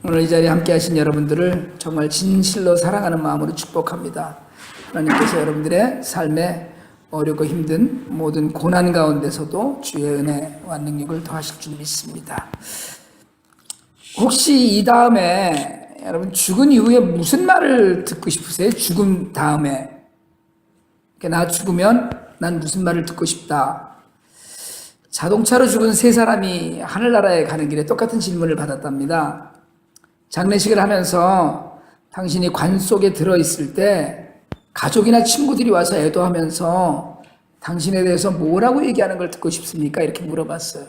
오늘 이 자리에 함께 하신 여러분들을 정말 진실로 사랑하는 마음으로 축복합니다. 하나님께서 여러분들의 삶에 어렵고 힘든 모든 고난 가운데서도 주의 은혜와 능력을 더하실 줄 믿습니다. 혹시 이 다음에 여러분 죽은 이후에 무슨 말을 듣고 싶으세요? 죽음 다음에 나 죽으면 난 무슨 말을 듣고 싶다. 자동차로 죽은 세 사람이 하늘나라에 가는 길에 똑같은 질문을 받았답니다. 장례식을 하면서 당신이 관 속에 들어있을 때 가족이나 친구들이 와서 애도하면서 당신에 대해서 뭐라고 얘기하는 걸 듣고 싶습니까? 이렇게 물어봤어요.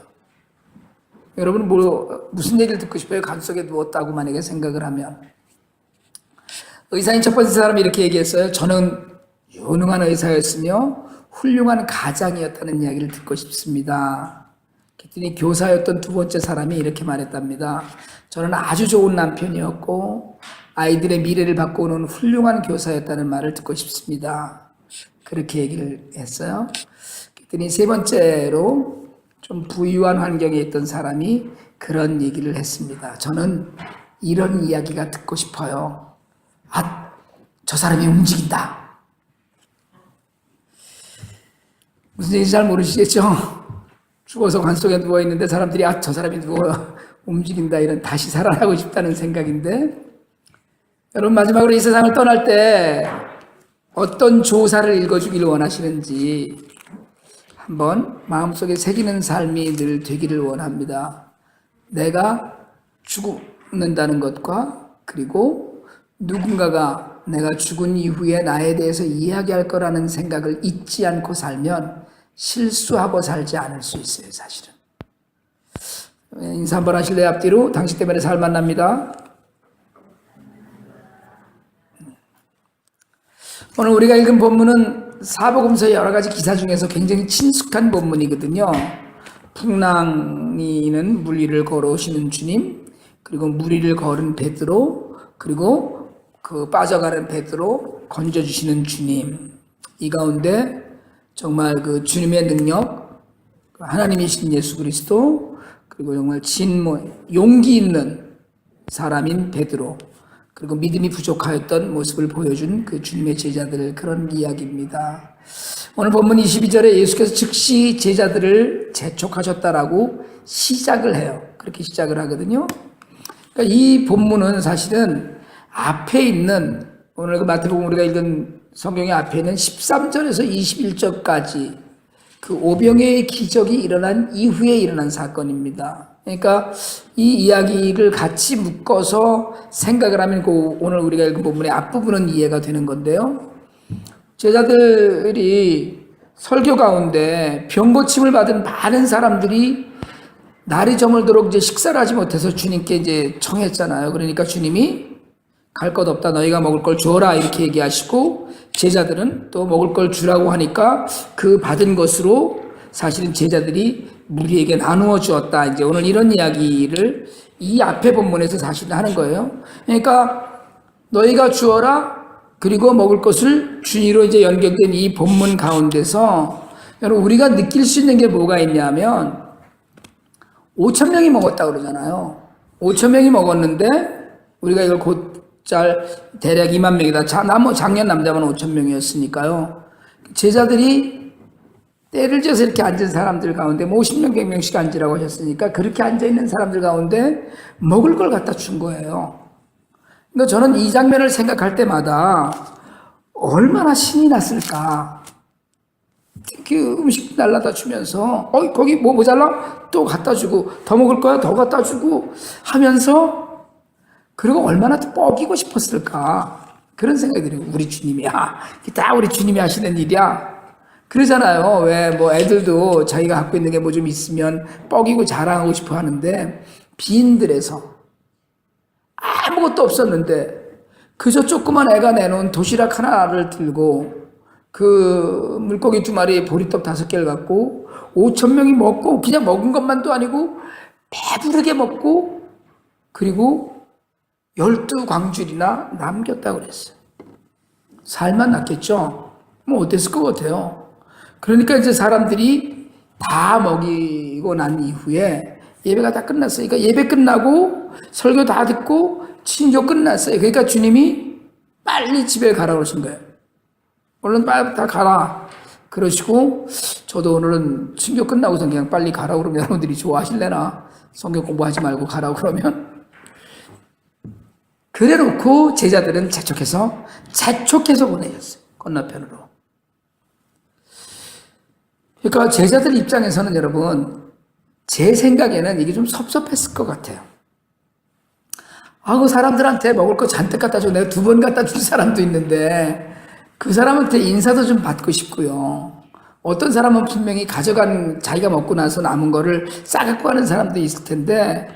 여러분 무슨 얘기를 듣고 싶어요? 관 속에 누웠다고 만약에 생각을 하면. 의사인 첫 번째 사람이 이렇게 얘기했어요. 저는 유능한 의사였으며 훌륭한 가장이었다는 이야기를 듣고 싶습니다. 그랬더니 교사였던 두 번째 사람이 이렇게 말했답니다. 저는 아주 좋은 남편이었고 아이들의 미래를 바꾸는 훌륭한 교사였다는 말을 듣고 싶습니다. 그렇게 얘기를 했어요. 그랬더니 세 번째로 좀 부유한 환경에 있던 사람이 그런 얘기를 했습니다. 저는 이런 이야기가 듣고 싶어요. 저 사람이 움직인다. 무슨 얘기인지 잘 모르시겠죠? 죽어서 관 속에 누워있는데 사람들이 저 사람이 움직인다, 이런 다시 살아나고 싶다는 생각인데, 여러분 마지막으로 이 세상을 떠날 때 어떤 조사를 읽어주기를 원하시는지 한번 마음속에 새기는 삶이 늘 되기를 원합니다. 내가 죽는다는 것과 그리고 누군가가 내가 죽은 이후에 나에 대해서 이야기할 거라는 생각을 잊지 않고 살면 실수하고 살지 않을 수 있어요, 사실은. 인사 한번 하실래요? 앞뒤로. 당신 때문에 살 만납니다. 오늘 우리가 읽은 본문은 사복음서의 여러 가지 기사 중에서 굉장히 친숙한 본문이거든요. 풍랑이는 물 위를 걸어오시는 주님, 그리고 물 위를 걸은 베드로, 그리고 그 빠져가는 베드로 건져주시는 주님. 이 가운데 정말 그 주님의 능력, 하나님이신 예수 그리스도, 그리고 정말 용기 있는 사람인 베드로, 그리고 믿음이 부족하였던 모습을 보여준 그 주님의 제자들, 그런 이야기입니다. 오늘 본문 22절에 예수께서 즉시 제자들을 재촉하셨다라고 시작을 해요. 그렇게 시작을 하거든요. 그러니까 이 본문은 사실은 앞에 있는, 오늘 그 마태복음 우리가 읽은 성경의 앞에 있는 13절에서 21절까지 그 오병이어의 기적이 일어난 이후에 일어난 사건입니다. 그러니까 이 이야기를 같이 묶어서 생각을 하면 오늘 우리가 읽은 본문의 앞부분은 이해가 되는 건데요. 제자들이 설교 가운데 병고침을 받은 많은 사람들이 날이 저물도록 이제 식사를 하지 못해서 주님께 이제 청했잖아요. 그러니까 주님이 갈 것 없다, 너희가 먹을 걸 주어라, 이렇게 얘기하시고, 제자들은 또 먹을 걸 주라고 하니까 그 받은 것으로 사실은 제자들이 무리에게 나누어 주었다. 이제 오늘 이런 이야기를 이 앞에 본문에서 사실은 하는 거예요. 그러니까 너희가 주어라, 그리고 먹을 것을 주니로 이제 연결된 이 본문 가운데서 여러분 우리가 느낄 수 있는 게 뭐가 있냐면 5,000명이 먹었다 그러잖아요. 5,000명이 먹었는데 우리가 이걸 대략 2만 명이다. 작년 남자만 5,000명이었으니까요. 제자들이 때를 지어서 이렇게 앉은 사람들 가운데 50명, 100명씩 앉으라고 하셨으니까 그렇게 앉아있는 사람들 가운데 먹을 걸 갖다 준 거예요. 그러니까 저는 이 장면을 생각할 때마다 얼마나 신이 났을까. 그 음식 날라다 주면서 거기 뭐 모자라? 또 갖다 주고, 더 먹을 거야? 더 갖다 주고 하면서, 그리고 얼마나 또 뻐기고 싶었을까. 그런 생각이 들어요. 우리 주님이, 다 우리 주님이 하시는 일이야. 그러잖아요. 왜 뭐 애들도 자기가 갖고 있는 게 뭐 좀 있으면 뻐기고 자랑하고 싶어 하는데, 빈들에서 아무것도 없었는데 그저 조그만 애가 내놓은 도시락 하나를 들고 그 물고기 2마리, 보리떡 5개를 갖고 5,000명이 먹고, 그냥 먹은 것만도 아니고 배부르게 먹고, 그리고 12광줄이나 남겼다고 그랬어요. 살만 났겠죠? 뭐 어땠을 것 같아요? 그러니까 이제 사람들이 다 먹이고 난 이후에 예배가 다 끝났어요. 그러니까 예배 끝나고 설교 다 듣고 친교 끝났어요. 그러니까 주님이 빨리 집에 가라 그러신 거예요. 얼른 빨리 다 가라. 그러시고 저도 오늘은 친교 끝나고서 그냥 빨리 가라 그러면 여러분들이 좋아하실래나? 성경 공부하지 말고 가라 그러면? 그래 놓고 제자들은 재촉해서 보내셨어요. 건너편으로. 그러니까 제자들 입장에서는 여러분, 제 생각에는 이게 좀 섭섭했을 것 같아요. 그 사람들한테 먹을 거 잔뜩 갖다 줘. 내가 2번 갖다 준 사람도 있는데 그 사람한테 인사도 좀 받고 싶고요. 어떤 사람은 분명히 가져간, 자기가 먹고 나서 남은 거를 싸갖고 가는 사람도 있을 텐데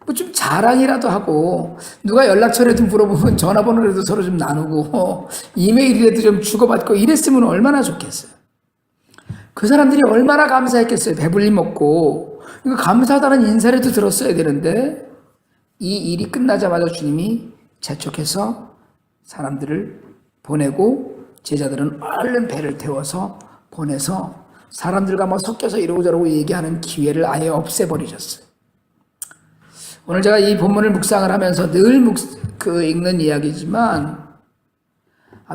뭐 좀 자랑이라도 하고 누가 연락처라도 물어보면 전화번호라도 서로 좀 나누고 이메일이라도 좀 주고받고 이랬으면 얼마나 좋겠어요. 그 사람들이 얼마나 감사했겠어요. 배불리 먹고. 그러니까 감사하다는 인사라도 들었어야 되는데 이 일이 끝나자마자 주님이 재촉해서 사람들을 보내고 제자들은 얼른 배를 태워서 보내서 사람들과 뭐 섞여서 이러고 저러고 얘기하는 기회를 아예 없애버리셨어요. 오늘 제가 이 본문을 묵상을 하면서 늘 읽는 이야기지만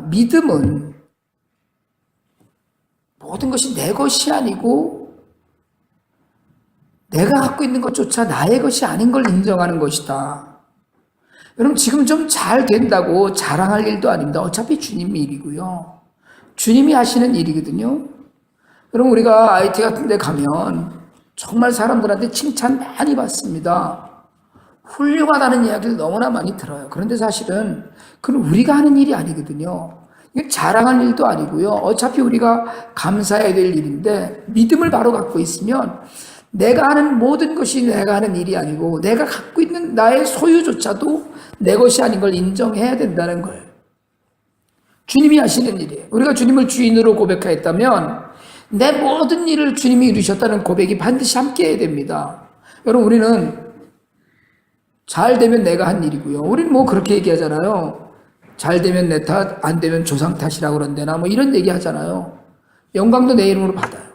믿음은 모든 것이 내 것이 아니고 내가 갖고 있는 것조차 나의 것이 아닌 걸 인정하는 것이다. 여러분 지금 좀 잘 된다고 자랑할 일도 아닙니다. 어차피 주님 일이고요. 주님이 하시는 일이거든요. 여러분 우리가 IT 같은 데 가면 정말 사람들한테 칭찬 많이 받습니다. 훌륭하다는 이야기를 너무나 많이 들어요. 그런데 사실은 그건 우리가 하는 일이 아니거든요. 이게 자랑할 일도 아니고요. 어차피 우리가 감사해야 될 일인데 믿음을 바로 갖고 있으면 내가 하는 모든 것이 내가 하는 일이 아니고 내가 갖고 있는 나의 소유조차도 내 것이 아닌 걸 인정해야 된다는 거예요. 주님이 하시는 일이에요. 우리가 주님을 주인으로 고백하였다면 내 모든 일을 주님이 이루셨다는 고백이 반드시 함께 해야 됩니다. 여러분 우리는 잘 되면 내가 한 일이고요. 우리는 뭐 그렇게 얘기하잖아요. 잘 되면 내 탓, 안 되면 조상 탓이라고 그런데나 뭐 이런 얘기 하잖아요. 영광도 내 이름으로 받아요.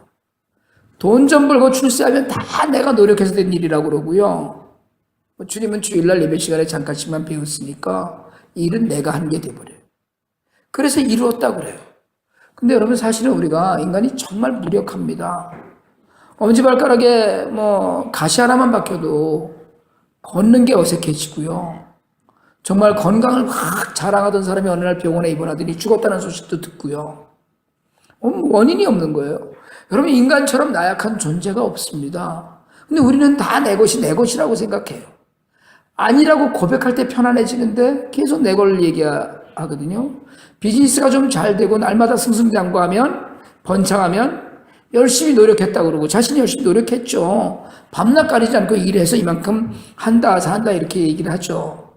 돈 좀 벌고 출세하면 다 내가 노력해서 된 일이라고 그러고요. 주님은 주일날 예배 시간에 잠깐씩만 배웠으니까 일은 내가 한 게 돼버려요. 그래서 이루었다고 그래요. 근데 여러분 사실은 우리가 인간이 정말 무력합니다. 엄지발가락에 뭐 가시 하나만 박혀도 걷는 게 어색해지고요. 정말 건강을 막 자랑하던 사람이 어느 날 병원에 입원하더니 죽었다는 소식도 듣고요. 원인이 없는 거예요. 여러분 인간처럼 나약한 존재가 없습니다. 근데 우리는 다 내 것이 내 것이라고 생각해요. 아니라고 고백할 때 편안해지는데 계속 내 걸 얘기하거든요. 비즈니스가 좀 잘 되고 날마다 승승장구하면 번창하면 열심히 노력했다고 그러고 자신이 열심히 노력했죠. 밤낮 가리지 않고 일해서 이만큼 한다 산다 이렇게 얘기를 하죠.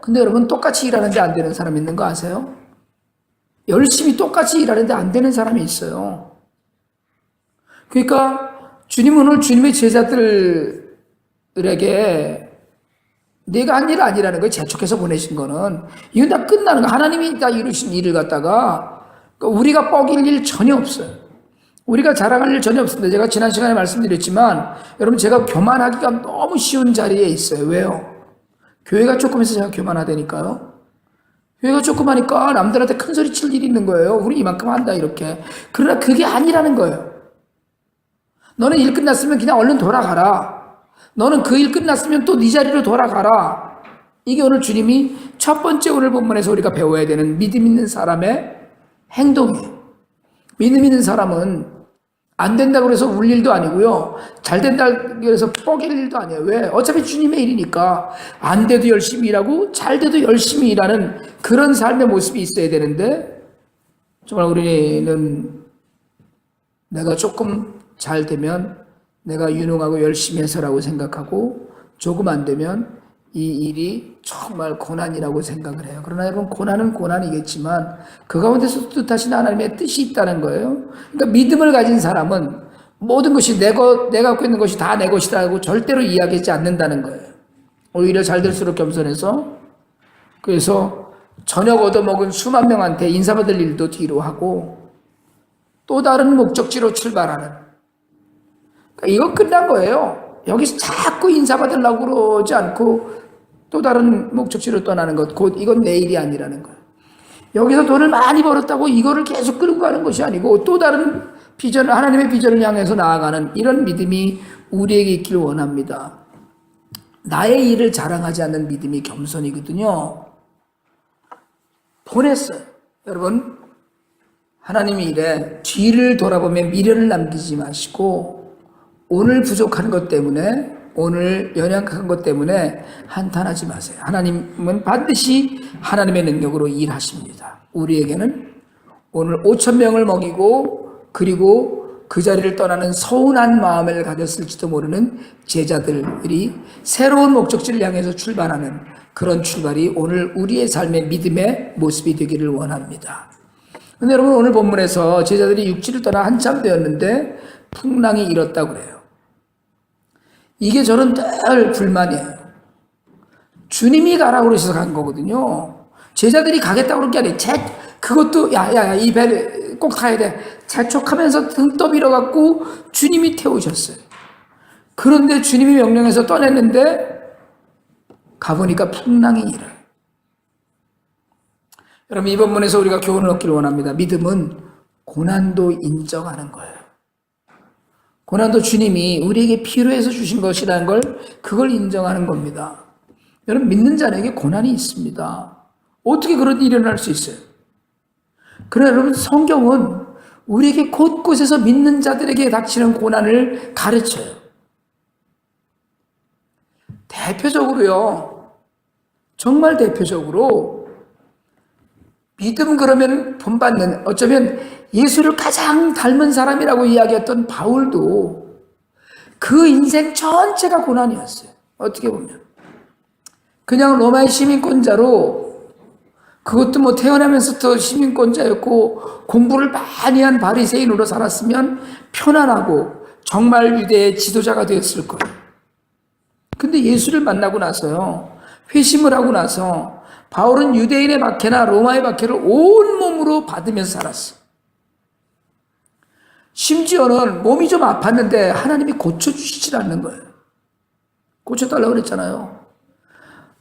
근데 여러분 똑같이 일하는데 안 되는 사람 있는 거 아세요? 열심히 똑같이 일하는데 안 되는 사람이 있어요. 그러니까 주님은 오늘 주님의 제자들에게 내가 한 일 아니라는 걸 재촉해서 보내신 거는 이건 다 끝나는 거. 하나님이 다 이루신 일을 갖다가 우리가 뻐길 일 전혀 없어요. 우리가 자랑할 일 전혀 없습니다. 제가 지난 시간에 말씀드렸지만 여러분 제가 교만하기가 너무 쉬운 자리에 있어요. 왜요? 교회가 조금해서 제가 교만하다니까요. 교회가 조그마니까 남들한테 큰 소리 칠 일이 있는 거예요. 우리 이만큼 한다 이렇게. 그러나 그게 아니라는 거예요. 너는 일 끝났으면 그냥 얼른 돌아가라. 너는 그 일 끝났으면 또 네 자리로 돌아가라. 이게 오늘 주님이 첫 번째 오늘 본문에서 우리가 배워야 되는 믿음 있는 사람의 행동이에요. 믿음 있는 사람은 안 된다고 해서 울 일도 아니고요. 잘 된다고 해서 뻐길 일도 아니에요. 왜? 어차피 주님의 일이니까 안 돼도 열심히 일하고 잘 돼도 열심히 일하는 그런 삶의 모습이 있어야 되는데 정말 우리는 내가 조금 잘 되면 내가 유능하고 열심히 해서라고 생각하고 조금 안 되면 이 일이 정말 고난이라고 생각을 해요. 그러나 여러분 고난은 고난이겠지만 그 가운데서 뜻하신 하나님의 뜻이 있다는 거예요. 그러니까 믿음을 가진 사람은 모든 것이 내가 갖고 있는 것이 다 내 것이라고 절대로 이야기하지 않는다는 거예요. 오히려 잘 될수록 겸손해서 그래서 저녁 얻어먹은 수만 명한테 인사받을 일도 뒤로 하고 또 다른 목적지로 출발하는 그러니까 이거 끝난 거예요. 여기서 자꾸 인사받으려고 그러지 않고 또 다른 목적지로 떠나는 것, 곧 이건 내일이 아니라는 거예요. 여기서 돈을 많이 벌었다고 이거를 계속 끌고 가는 것이 아니고 또 다른 비전, 하나님의 비전을 향해서 나아가는 이런 믿음이 우리에게 있기를 원합니다. 나의 일을 자랑하지 않는 믿음이 겸손이거든요. 보냈어요. 여러분, 하나님이 이래 뒤를 돌아보며 미련을 남기지 마시고 오늘 부족한 것 때문에, 오늘 연약한 것 때문에 한탄하지 마세요. 하나님은 반드시 하나님의 능력으로 일하십니다. 우리에게는 오늘 5,000명을 먹이고 그리고 그 자리를 떠나는 서운한 마음을 가졌을지도 모르는 제자들이 새로운 목적지를 향해서 출발하는 그런 출발이 오늘 우리의 삶의 믿음의 모습이 되기를 원합니다. 근데 여러분, 오늘 본문에서 제자들이 육지를 떠나 한참 되었는데 풍랑이 일었다고 그래요. 이게 저는 늘 불만이에요. 주님이 가라고 그러셔서 간 거거든요. 제자들이 가겠다고 그런 게 아니에요. 그것도 이 배를 꼭 타야 돼. 재촉하면서 등 떠밀어갖고 주님이 태우셨어요. 그런데 주님이 명령해서 떠냈는데 가보니까 풍랑이 일어요. 여러분, 이번 문에서 우리가 교훈을 얻기를 원합니다. 믿음은 고난도 인정하는 거예요. 고난도 주님이 우리에게 필요해서 주신 것이라는 걸, 그걸 인정하는 겁니다. 여러분, 믿는 자에게 고난이 있습니다. 어떻게 그런 일이 일어날 수 있어요? 그러나 여러분, 성경은 우리에게 곳곳에서 믿는 자들에게 닥치는 고난을 가르쳐요. 대표적으로요, 정말 대표적으로 믿음 그러면 본받는, 어쩌면 예수를 가장 닮은 사람이라고 이야기했던 바울도 그 인생 전체가 고난이었어요. 어떻게 보면 그냥 로마의 시민권자로, 그것도 뭐 태어나면서부터 시민권자였고 공부를 많이 한 바리새인으로 살았으면 편안하고 정말 유대의 지도자가 되었을 거예요. 근데 예수를 만나고 나서요, 회심을 하고 나서 바울은 유대인의 박해나 로마의 박해를 온몸으로 받으면서 살았어요. 심지어는 몸이 좀 아팠는데 하나님이 고쳐주시질 않는 거예요. 고쳐달라고 그랬잖아요.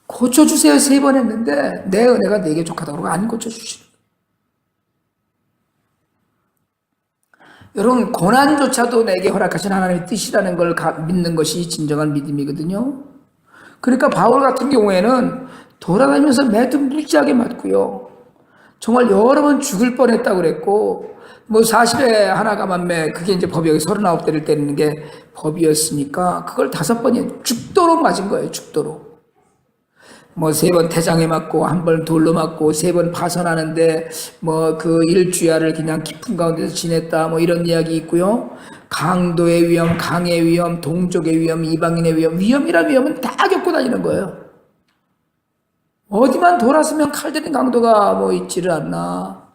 고쳐주세요 3번 했는데 내 은혜가 내게 족하다고 그러고 안 고쳐주시는 거예요. 여러분, 고난조차도 내게 허락하신 하나님의 뜻이라는 걸 믿는 것이 진정한 믿음이거든요. 그러니까 바울 같은 경우에는 돌아다니면서 매도 무지하게 맞고요, 정말 여러 번 죽을 뻔했다고 그랬고, 뭐 40에 하나 감한매, 그게 이제 법이 39대를 때리는 게 법이었으니까 그걸 5번이 죽도록 맞은 거예요. 죽도록. 뭐 3번 태장에 맞고 1번 돌로 맞고 3번 파선하는데 뭐 그 일주야를 그냥 깊은 가운데서 지냈다, 뭐 이런 이야기 있고요. 강도의 위험, 강의 위험, 동족의 위험, 이방인의 위험, 위험이란 위험은 다 겪고 다니는 거예요. 어디만 돌았으면 칼 들인 강도가 뭐 있지를 않나.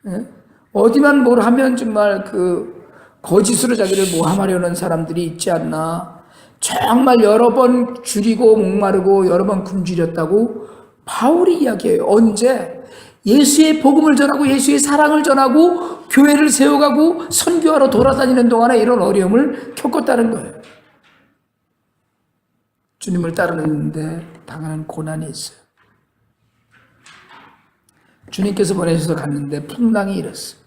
예? 어디만 뭘 하면 정말 그 거짓으로 자기를 모함하려는 사람들이 있지 않나. 정말 여러 번 줄이고 목마르고 여러 번 굶주렸다고 바울이 이야기해요. 언제? 예수의 복음을 전하고 예수의 사랑을 전하고 교회를 세워가고 선교하러 돌아다니는 동안에 이런 어려움을 겪었다는 거예요. 주님을 따르는데 당하는 고난이 있어요. 주님께서 보내셔서 갔는데 풍랑이 일었어요.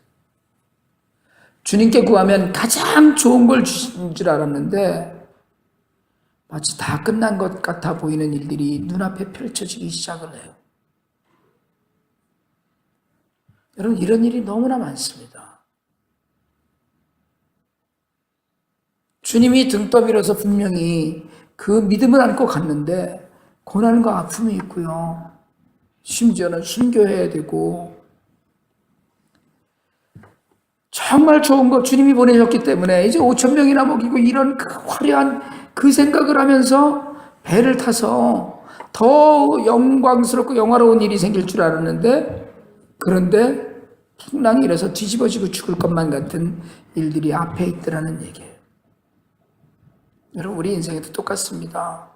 주님께 구하면 가장 좋은 걸 주신 줄 알았는데 마치 다 끝난 것 같아 보이는 일들이 눈앞에 펼쳐지기 시작을 해요. 여러분, 이런 일이 너무나 많습니다. 주님이 등 떠밀어서 분명히 그 믿음을 안고 갔는데 고난과 아픔이 있고요, 심지어는 순교해야 되고, 정말 좋은 거 주님이 보내셨기 때문에 이제 5,000명이나 먹이고 이런 그 화려한 그 생각을 하면서 배를 타서 더 영광스럽고 영화로운 일이 생길 줄 알았는데, 그런데 풍랑이 일어서 뒤집어지고 죽을 것만 같은 일들이 앞에 있더라는 얘기예요. 여러분, 우리 인생에도 똑같습니다.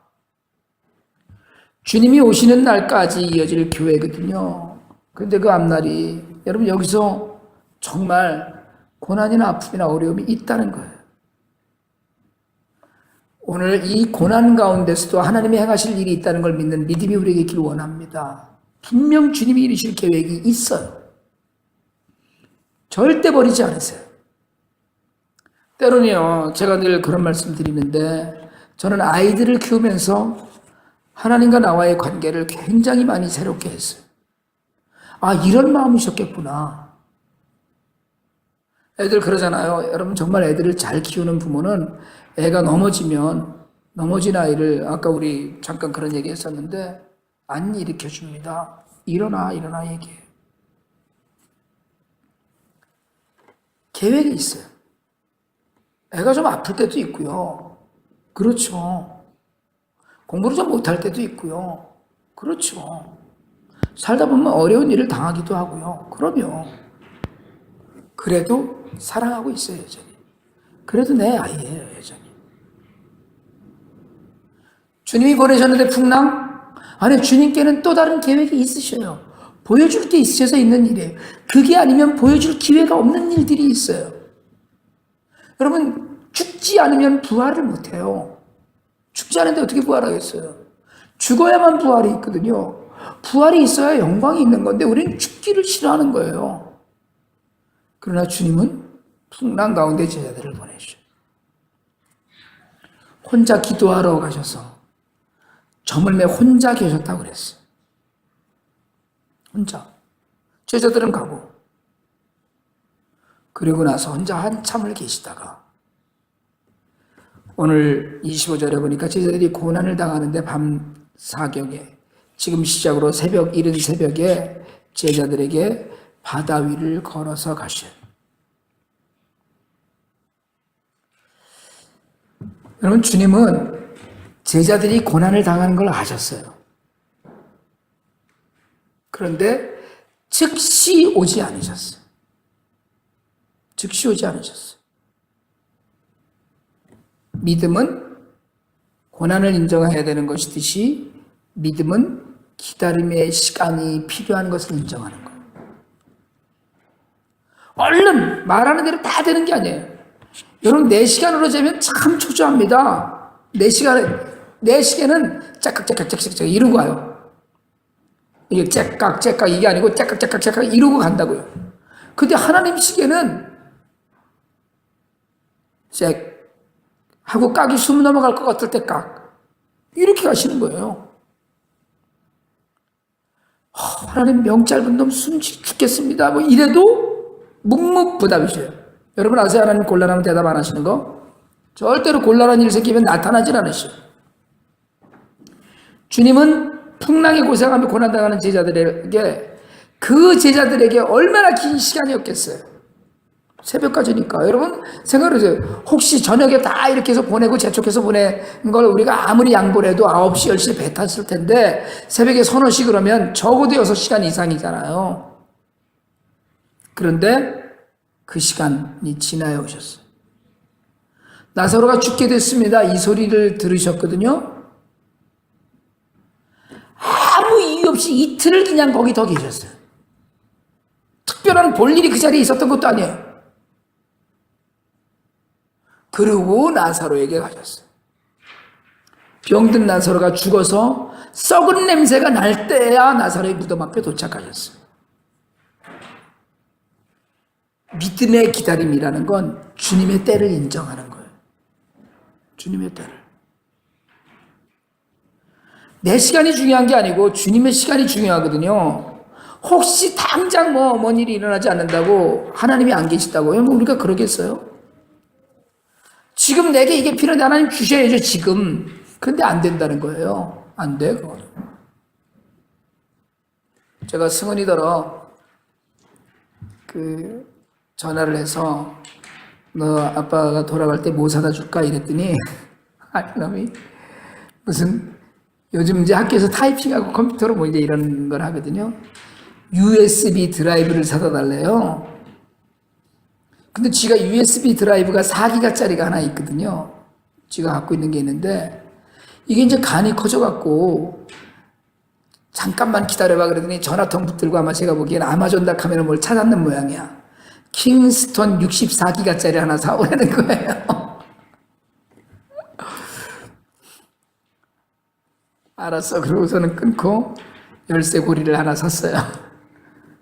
주님이 오시는 날까지 이어질 교회거든요. 그런데 그 앞날이, 여러분, 여기서 정말 고난이나 아픔이나 어려움이 있다는 거예요. 오늘 이 고난 가운데서도 하나님이 행하실 일이 있다는 걸 믿는 믿음이 우리에게 있기를 원합니다. 분명 주님이 이루실 계획이 있어요. 절대 버리지 않으세요. 때로는요, 제가 늘 그런 말씀 드리는데, 저는 아이들을 키우면서 하나님과 나와의 관계를 굉장히 많이 새롭게 했어요. 아, 이런 마음이셨겠구나. 애들 그러잖아요. 여러분, 정말 애들을 잘 키우는 부모는 애가 넘어진 아이를, 아까 우리 잠깐 그런 얘기 했었는데, 안 일으켜 줍니다. 일어나 얘기해요. 계획이 있어요. 애가 좀 아플 때도 있고요. 그렇죠. 공부를 좀 못할 때도 있고요. 그렇죠. 살다 보면 어려운 일을 당하기도 하고요. 그럼요. 그래도 사랑하고 있어요, 여전히. 그래도 내 아이예요, 여전히. 주님이 보내셨는데 풍랑? 아니, 주님께는 또 다른 계획이 있으셔요. 보여줄 게 있으셔서 있는 일이에요. 그게 아니면 보여줄 기회가 없는 일들이 있어요. 여러분, 죽지 않으면 부활을 못해요. 죽지 않은데 어떻게 부활하겠어요? 죽어야만 부활이 있거든요. 부활이 있어야 영광이 있는 건데 우리는 죽기를 싫어하는 거예요. 그러나 주님은 풍랑 가운데 제자들을 보내셔. 혼자 기도하러 가셔서 저물매 혼자 계셨다고 그랬어요. 혼자. 제자들은 가고. 그리고 나서 혼자 한참을 계시다가 오늘 25절에 보니까 제자들이 고난을 당하는데 밤 사경에 지금 시작으로 새벽, 이른 새벽에 제자들에게 바다 위를 걸어서 가셔요. 여러분, 주님은 제자들이 고난을 당하는 걸 아셨어요. 그런데 즉시 오지 않으셨어요. 즉시 오지 않으셨어요. 믿음은 고난을 인정해야 되는 것이듯이 믿음은 기다림의 시간이 필요한 것을 인정하는 거예요. 얼른 말하는 대로 다 되는 게 아니에요. 여러분, 내 시간으로 재면 참 초조합니다. 내 시계는 째깍째깍째깍 이러고 가요. 이게 째깍째깍 이게 아니고 째깍째깍째깍 이러고 간다고요. 근데 하나님 시계는 째 하고 깍이 숨 넘어갈 것 같을 때 깍 이렇게 가시는 거예요. 하나님 명 짧은 놈 숨 죽겠습니다. 뭐 이래도 묵묵부답이셔요. 여러분 아세요? 하나님 곤란하면 대답 안 하시는 거? 절대로 곤란한 일 생기면 나타나질 않으셔요. 주님은 풍랑에 고생하며 고난당하는 제자들에게 그 제자들에게 얼마나 긴 시간이었겠어요. 새벽까지니까. 여러분 생각해보세요. 혹시 저녁에 다 이렇게 해서 보내고 재촉해서 보낸 걸 우리가 아무리 양보를 해도 9시, 10시에 배 탔을 텐데 새벽에 서너 시 그러면 적어도 6시간 이상이잖아요. 그런데 그 시간이 지나여 오셨어요. 나사로가 죽게 됐습니다. 이 소리를 들으셨거든요. 아무 이유 없이 이틀을 그냥 거기 더 계셨어요. 특별한 볼일이 그 자리에 있었던 것도 아니에요. 그리고 나사로에게 가셨어요. 병든 나사로가 죽어서 썩은 냄새가 날 때야 나사로의 무덤 앞에 도착하셨어요. 믿음의 기다림이라는 건 주님의 때를 인정하는 거예요. 주님의 때를. 내 시간이 중요한 게 아니고 주님의 시간이 중요하거든요. 혹시 당장 뭔 일이 일어나지 않는다고 하나님이 안 계시다고요? 뭐 우리가 그러겠어요? 지금 내게 이게 필요한데 하나님 주셔야죠, 지금. 근데 안 된다는 거예요. 안 돼, 그거는. 제가 승은이더러 전화를 해서 너 아빠가 돌아갈 때 뭐 사다 줄까? 이랬더니 놈이 무슨 요즘 이제 학교에서 타이핑하고 컴퓨터로 뭐 이제 이런 걸 하거든요. USB 드라이브를 사다 달래요. 근데 지가 USB 드라이브가 4기가짜리가 하나 있거든요. 지가 갖고 있는 게 있는데 이게 이제 간이 커져갖고 잠깐만 기다려봐 그러더니 전화통 붙들고 아마 제가 보기엔 아마존닷컴에는 뭘 찾았는 모양이야. 킹스톤 64기가짜리 하나 사오라는 거예요. 알았어. 그러고서는 끊고 열쇠 고리를 하나 샀어요.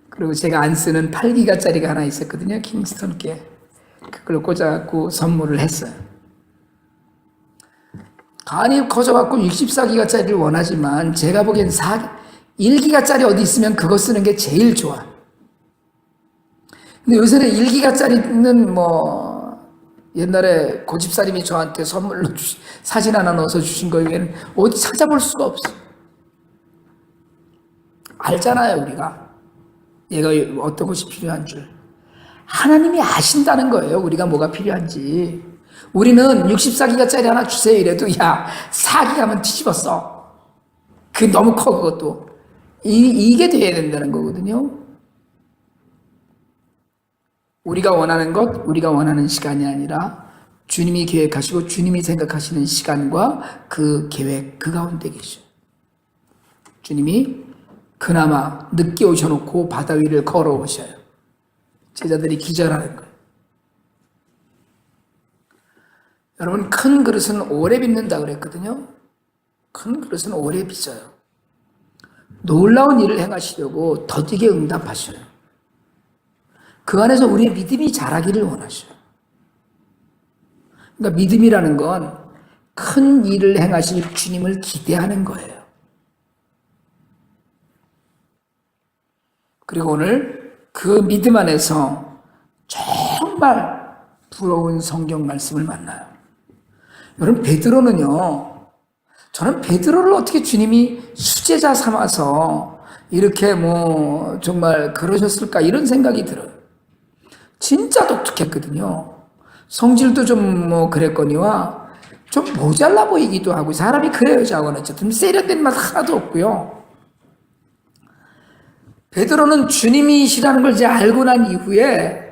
그리고 제가 안 쓰는 8기가짜리가 하나 있었거든요. 킹스턴 게. 그걸 꽂아갖고 선물을 했어요. 간이 커져갖고 64기가짜리를 원하지만 제가 보기엔 1기가짜리 어디 있으면 그거 쓰는 게 제일 좋아. 근데 요새는 1기가짜리는 옛날에 고집사님이 저한테 선물로 사진 하나 넣어서 주신 거 외에는 어디 찾아볼 수가 없어. 알잖아요, 우리가. 얘가 어떤 것이 필요한 줄. 하나님이 아신다는 거예요, 우리가 뭐가 필요한지. 우리는 64기가짜리 하나 주세요 이래도 야 4기가면 뒤집었어. 그게 너무 커. 그것도 이게 돼야 된다는 거거든요. 우리가 원하는 것, 우리가 원하는 시간이 아니라 주님이 계획하시고 주님이 생각하시는 시간과 그 계획 그 가운데 계셔. 주님이 그나마 늦게 오셔놓고 바다 위를 걸어오셔요. 제자들이 기절하는 거예요. 여러분, 큰 그릇은 오래 빚는다 그랬거든요. 큰 그릇은 오래 빚어요. 놀라운 일을 행하시려고 더디게 응답하셔요. 그 안에서 우리의 믿음이 자라기를 원하셔요. 그러니까 믿음이라는 건 큰 일을 행하실 주님을 기대하는 거예요. 그리고 오늘 그 믿음 안에서 정말 부러운 성경 말씀을 만나요. 여러분, 베드로는요, 저는 베드로를 어떻게 주님이 수제자 삼아서 이렇게 정말 그러셨을까 이런 생각이 들어요. 진짜 독특했거든요. 성질도 좀 그랬거니와 좀 모자라 보이기도 하고, 사람이 그래요, 저하고는. 어쨌든 세련된 맛 하나도 없고요. 베드로는 주님이시라는 걸 이제 알고 난 이후에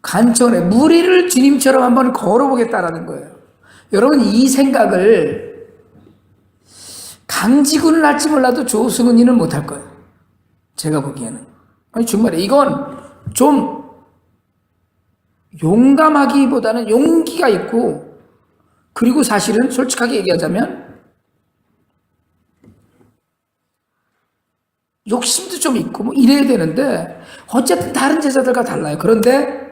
간청에 무리를 주님처럼 한번 걸어보겠다라는 거예요. 여러분, 이 생각을 강지구는 할지 몰라도 조승은이는 못할 거예요. 제가 보기에는. 아니, 정말 이건 좀 용감하기보다는 용기가 있고, 그리고 사실은 솔직하게 얘기하자면 욕심도 좀 있고 이래야 되는데 어쨌든 다른 제자들과 달라요. 그런데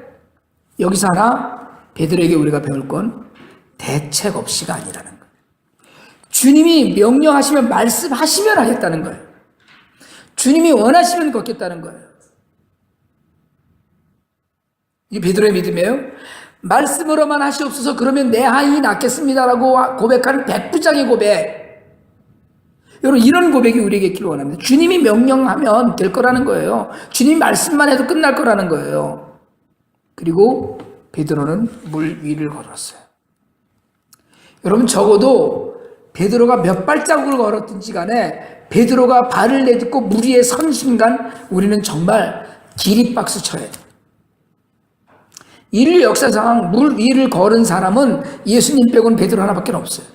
여기서 하나 베드로에게 우리가 배울 건 대책 없이가 아니라는 거예요. 주님이 명령하시면 말씀하시면 하겠다는 거예요. 주님이 원하시면 걷겠다는 거예요. 이 베드로의 믿음이에요. 말씀으로만 하시옵소서, 그러면 내 하인이 낫겠습니다라고 고백하는 백부장의 고백. 여러분, 이런 고백이 우리에게 있기를 원합니다. 주님이 명령하면 될 거라는 거예요. 주님 말씀만 해도 끝날 거라는 거예요. 그리고 베드로는 물 위를 걸었어요. 여러분, 적어도 베드로가 몇 발자국을 걸었든지 간에 베드로가 발을 내딛고 물 위에 선 순간 우리는 정말 기립박수 쳐야 돼요. 인류 역사상 물 위를 걸은 사람은 예수님 빼고는 베드로 하나밖에 없어요.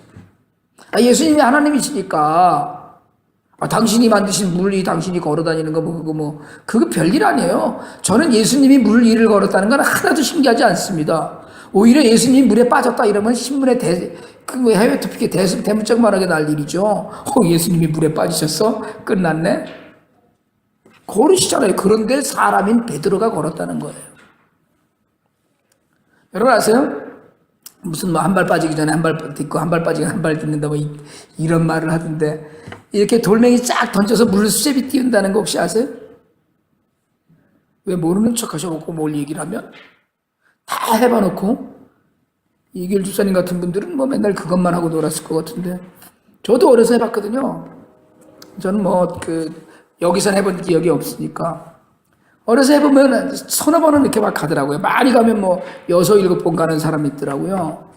예수님이 하나님이시니까 당신이 만드신 물 위 당신이 걸어다니는 거 그거 별일 아니에요. 저는 예수님이 물 위를 걸었다는 건 하나도 신기하지 않습니다. 오히려 예수님이 물에 빠졌다 이러면 신문에 해외 토픽에 대문짝만하게 날 일이죠. 예수님이 물에 빠지셨어? 끝났네? 걸으시잖아요. 그런데 사람인 베드로가 걸었다는 거예요. 여러분 아세요? 무슨 한 발 빠지기 전에 한 발 딛고 한 발 빠지기 한 발 딛는다 이런 말을 하던데, 이렇게 돌멩이 쫙 던져서 물을 수제비 띄운다는 거 혹시 아세요? 왜 모르는 척 하셔놓고 뭘 얘기를 하면 다 해봐놓고, 이길 주사님 같은 분들은 맨날 그것만 하고 놀았을 것 같은데, 저도 어려서 해봤거든요. 저는 여기선 해본 기억이 없으니까. 어려서 해보면 서너 번은 이렇게 막 가더라고요. 많이 가면 6, 7번 가는 사람이 있더라고요.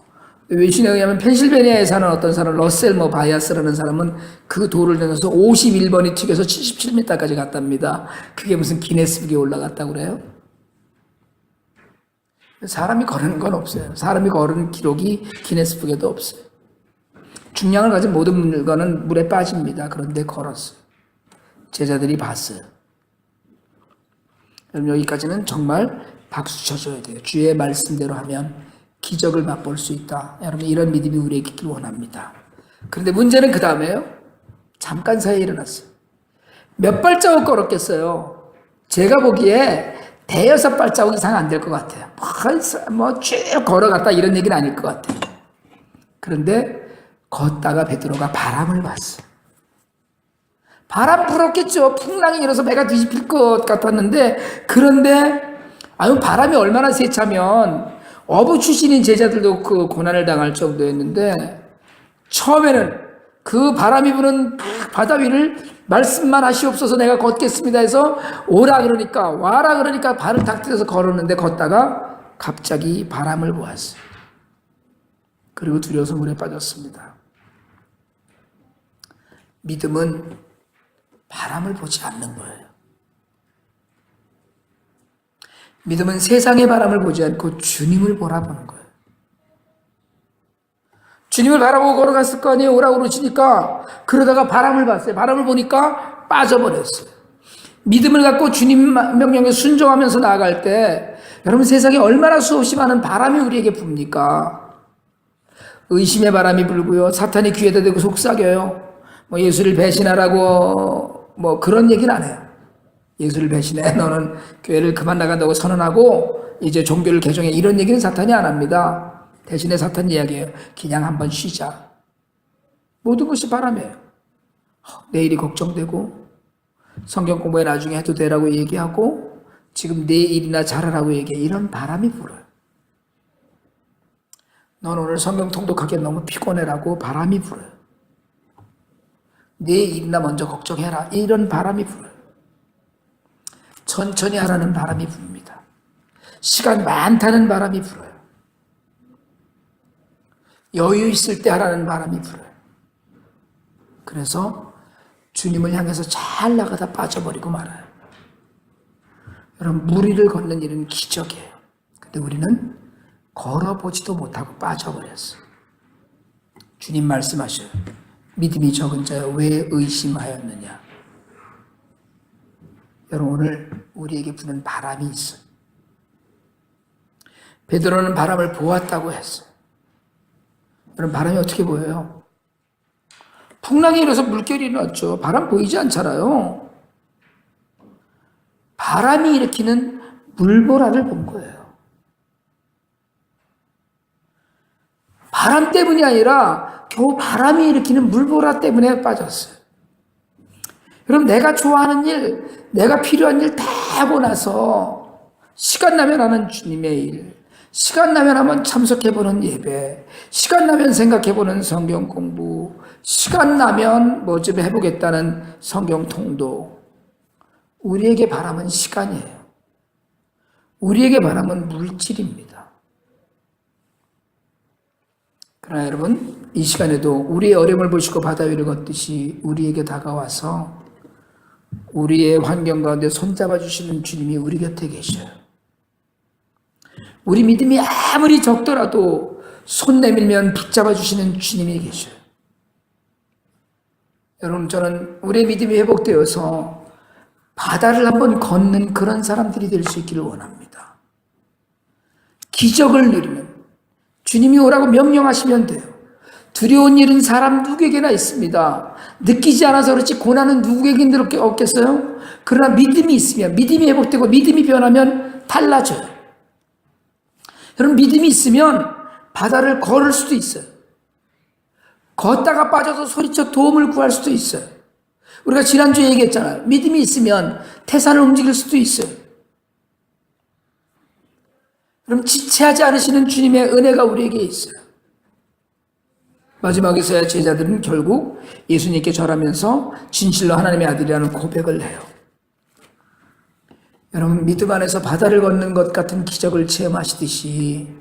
왜 중요하냐면 펜실베니아에 사는 어떤 사람, 러셀 바이아스라는 사람은 그 돌을 내서 51번이 튀겨서 77m까지 갔답니다. 그게 무슨 기네스북에 올라갔다고 그래요? 사람이 걸은 건 없어요. 사람이 걸은 기록이 기네스북에도 없어요. 중량을 가진 모든 물건은 물에 빠집니다. 그런데 걸었어요. 제자들이 봤어요. 여러분, 여기까지는 정말 박수 쳐줘야 돼요. 주의 말씀대로 하면 기적을 맛볼 수 있다. 여러분, 이런 믿음이 우리에게 있길 원합니다. 그런데 문제는 그 다음에요. 잠깐 사이에 일어났어요. 몇 발자국 걸었겠어요? 제가 보기에 대여섯 발자국 이상 안 될 것 같아요. 쭉 걸어갔다 이런 얘기는 아닐 것 같아요. 그런데 걷다가 베드로가 바람을 봤어. 바람 불었겠죠. 풍랑이 일어서 배가 뒤집힐 것 같았는데, 그런데 바람이 얼마나 세차면 어부 출신인 제자들도 그 고난을 당할 정도였는데, 처음에는 그 바람이 부는 바다 위를 말씀만 하시옵소서 내가 걷겠습니다 해서 오라 그러니까 와라 그러니까 발을 탁 떼서 걸었는데, 걷다가 갑자기 바람을 보았어요. 그리고 두려워서 물에 빠졌습니다. 믿음은 바람을 보지 않는 거예요. 믿음은 세상의 바람을 보지 않고 주님을 바라보는 거예요. 주님을 바라보고 걸어갔을 거 아니에요. 오라고 그러시니까. 그러다가 바람을 봤어요. 바람을 보니까 빠져버렸어요. 믿음을 갖고 주님 명령에 순종하면서 나아갈 때, 여러분, 세상에 얼마나 수없이 많은 바람이 우리에게 붑니까? 의심의 바람이 불고요. 사탄이 귀에다 대고 속삭여요. 예수를 배신하라고 그런 얘기는 안 해요. 예수를 배신해. 너는 교회를 그만 나간다고 선언하고 이제 종교를 개종해. 이런 얘기는 사탄이 안 합니다. 대신에 사탄 이야기예요. 그냥 한번 쉬자. 모든 것이 바람이에요. 내일이 걱정되고, 성경 공부에 나중에 해도 되라고 얘기하고, 지금 내 일이나 잘하라고 얘기해. 이런 바람이 불어요. 넌 오늘 성경 통독하기에 너무 피곤해라고 바람이 불어요. 내 일이나 먼저 걱정해라. 이런 바람이 불어요. 천천히 하라는 바람이 붑니다. 시간 많다는 바람이 불어요. 여유 있을 때 하라는 바람이 불어요. 그래서 주님을 향해서 잘 나가다 빠져버리고 말아요. 여러분, 무리를 걷는 일은 기적이에요. 근데 우리는 걸어보지도 못하고 빠져버렸어요. 주님 말씀하셔요. 믿음이 적은 자여 왜 의심하였느냐. 여러분, 오늘 우리에게 부는 바람이 있어요. 베드로는 바람을 보았다고 했어요. 여러분, 바람이 어떻게 보여요? 풍랑이 일어서 물결이 일어났죠. 바람 보이지 않잖아요. 바람이 일으키는 물보라를 본 거예요. 바람 때문이 아니라 겨우 바람이 일으키는 물보라 때문에 빠졌어요. 여러분, 내가 좋아하는 일, 내가 필요한 일 다 하고 나서 시간 나면 하는 주님의 일, 시간 나면 한번 참석해보는 예배, 시간 나면 생각해보는 성경 공부, 시간 나면 뭐 좀 해보겠다는 성경 통독. 우리에게 바람은 시간이에요. 우리에게 바람은 물질입니다. 그러나 여러분, 이 시간에도 우리의 어려움을 보시고 바다 위를 걷듯이 우리에게 다가와서 우리의 환경 가운데 손잡아 주시는 주님이 우리 곁에 계셔요. 우리 믿음이 아무리 적더라도 손 내밀면 붙잡아 주시는 주님이 계셔요. 여러분, 저는 우리의 믿음이 회복되어서 바다를 한번 걷는 그런 사람들이 될 수 있기를 원합니다. 기적을 누리는, 주님이 오라고 명령하시면 돼요. 두려운 일은 사람 누구에게나 있습니다. 느끼지 않아서 그렇지 고난은 누구에게나 없겠어요? 그러나 믿음이 있으면, 믿음이 회복되고 믿음이 변하면 달라져요. 여러분, 믿음이 있으면 바다를 걸을 수도 있어요. 걷다가 빠져서 소리쳐 도움을 구할 수도 있어요. 우리가 지난주에 얘기했잖아요. 믿음이 있으면 태산을 움직일 수도 있어요. 그럼 지체하지 않으시는 주님의 은혜가 우리에게 있어요. 마지막에서야 제자들은 결국 예수님께 절하면서 진실로 하나님의 아들이라는 고백을 해요. 여러분, 믿음 안에서 바다를 걷는 것 같은 기적을 체험하시듯이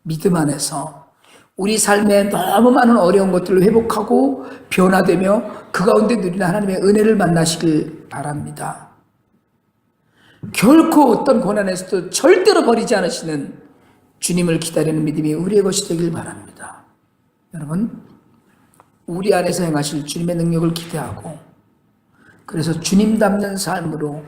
믿음 안에서 우리 삶에 너무 많은 어려운 것들을 회복하고 변화되며 그 가운데 누리는 하나님의 은혜를 만나시길 바랍니다. 결코 어떤 고난에서도 절대로 버리지 않으시는 주님을 기다리는 믿음이 우리의 것이 되길 바랍니다. 여러분, 우리 안에서 행하실 주님의 능력을 기대하고, 그래서 주님 닮는 삶으로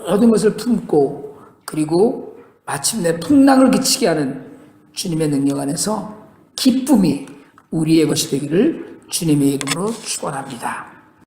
모든 것을 품고, 그리고 마침내 풍랑을 그치게 하는 주님의 능력 안에서 기쁨이 우리의 것이 되기를 주님의 이름으로 축원합니다.